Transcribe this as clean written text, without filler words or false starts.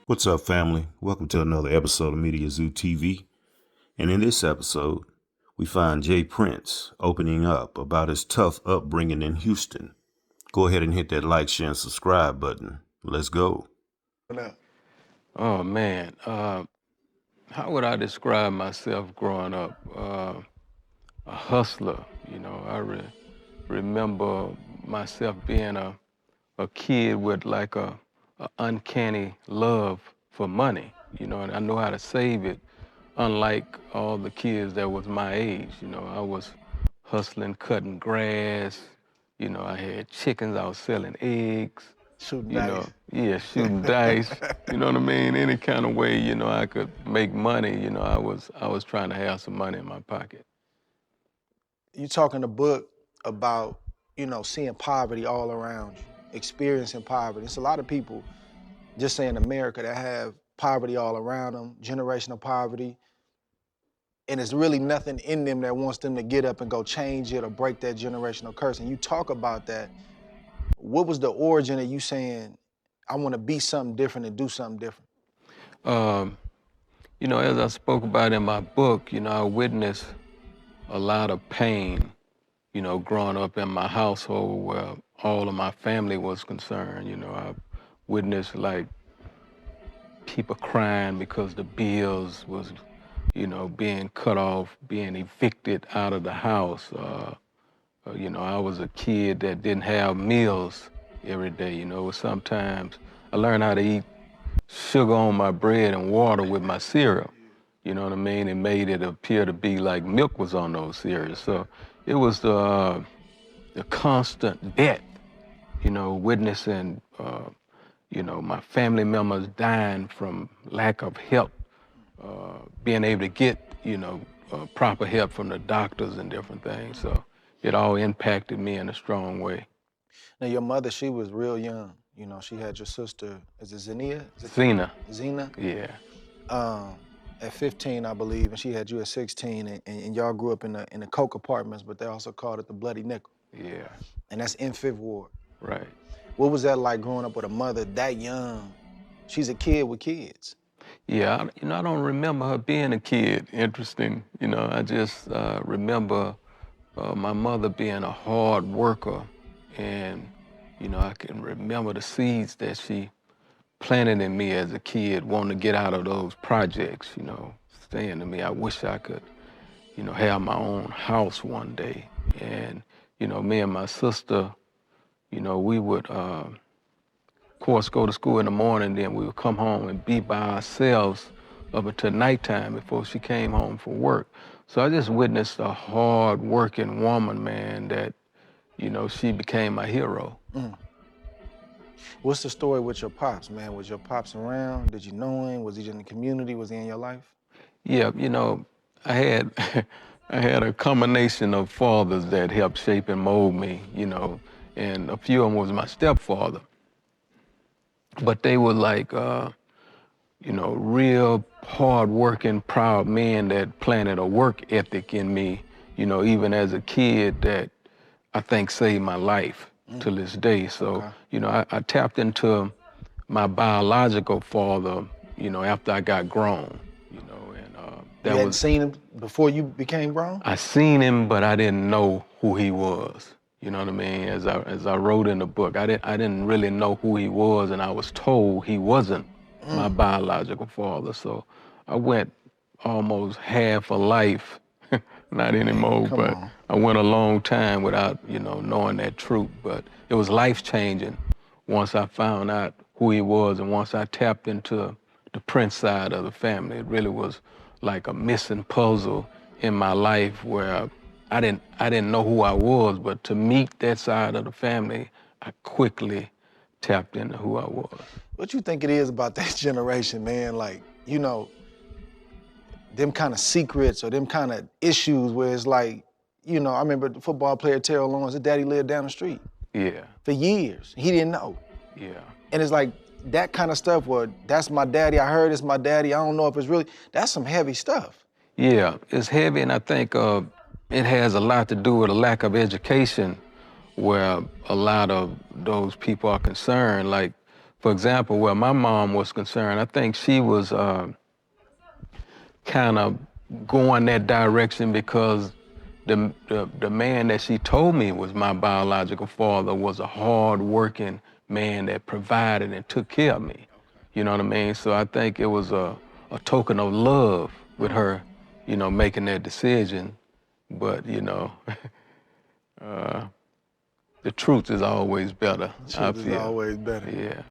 What's up, family? Welcome to another episode of Mediazewtv. And in this episode, we find Jay Prince opening up about his tough upbringing in Houston. Go ahead and hit that like, share, and subscribe button. Let's go. Oh man, how would I describe myself growing up? A hustler, I remember myself being a kid with like a uncanny love for money, and I know how to save it, unlike all the kids that was my age. I was hustling, cutting grass, I had chickens, I was selling eggs. Shooting You dice. know, yeah, shooting dice, you know what I mean? Any kind of way, I could make money, I was trying to have some money in my pocket. You talk in the book about, seeing poverty all around you, experiencing poverty. It's a lot of people, just say in America, that have poverty all around them, generational poverty, and it's really nothing in them that wants them to get up and go change it or break that generational curse. And you talk about that. What was the origin of you saying, I want to be something different and do something different? As I spoke about in my book, I witnessed a lot of pain, growing up in my household where all of my family was concerned. I witnessed like people crying because the bills was, being cut off, being evicted out of the house. I was a kid that didn't have meals every day. Sometimes I learned how to eat sugar on my bread and water with my cereal. You know what I mean? It made it appear to be like milk was on those cereals. So it was the constant death, witnessing, my family members dying from lack of help, being able to get, proper help from the doctors and different things. So it all impacted me in a strong way. Now, your mother, she was real young. She had your sister, is it Zenia? Zena. Zena? Yeah. At 15, I believe, and she had you at 16, and y'all grew up in the Coke apartments, but they also called it the Bloody Nickel. Yeah. And that's in Fifth Ward. Right. What was that like growing up with a mother that young? She's a kid with kids. Yeah, I don't remember her being a kid. Interesting. I just remember my mother being a hard worker, and I can remember the seeds that she planted in me as a kid, wanting to get out of those projects. Saying to me, I wish I could, have my own house one day. And me and my sister, we would, of course, go to school in the morning, then we would come home and be by ourselves up until nighttime before she came home from work. So I just witnessed a hard-working woman, man, that, she became my hero. What's the story with your pops, man? Was your pops around? Did you know him? Was he in the community? Was he in your life? Yeah, I had I had a combination of fathers that helped shape and mold me, and a few of them was my stepfather. But they were like, real hard-working, proud men that planted a work ethic in me, even as a kid that I think saved my life to this day. So, I tapped into my biological father, after I got grown, and You hadn't seen him before you became grown? I seen him, but I didn't know who he was. You know what I mean? As I wrote in the book, I didn't really know who he was, and I was told he wasn't my biological father. So I went almost half a life, not anymore, come but on. I went a long time without, knowing that truth. But it was life-changing once I found out who he was, and once I tapped into the Prince side of the family. It really was like a missing puzzle in my life where I didn't know who I was, but to meet that side of the family, I quickly tapped into who I was. What you think it is about that generation, man? Like, them kind of secrets or them kind of issues where it's like, I remember the football player Terrell Lawrence, his daddy lived down the street Yeah, for years. He didn't know. yeah. And it's like that kind of stuff where that's my daddy, I heard it's my daddy, I don't know if it's really, that's some heavy stuff. Yeah, it's heavy, and I think it has a lot to do with a lack of education where a lot of those people are concerned. Like for example, where my mom was concerned, I think she was kind of going that direction because the man that she told me was my biological father was a hard-working man that provided and took care of me. You know what I mean? So I think it was a token of love with her, you know, making that decision. But, you know, the truth is always better, I Truth is feel. always better. Yeah.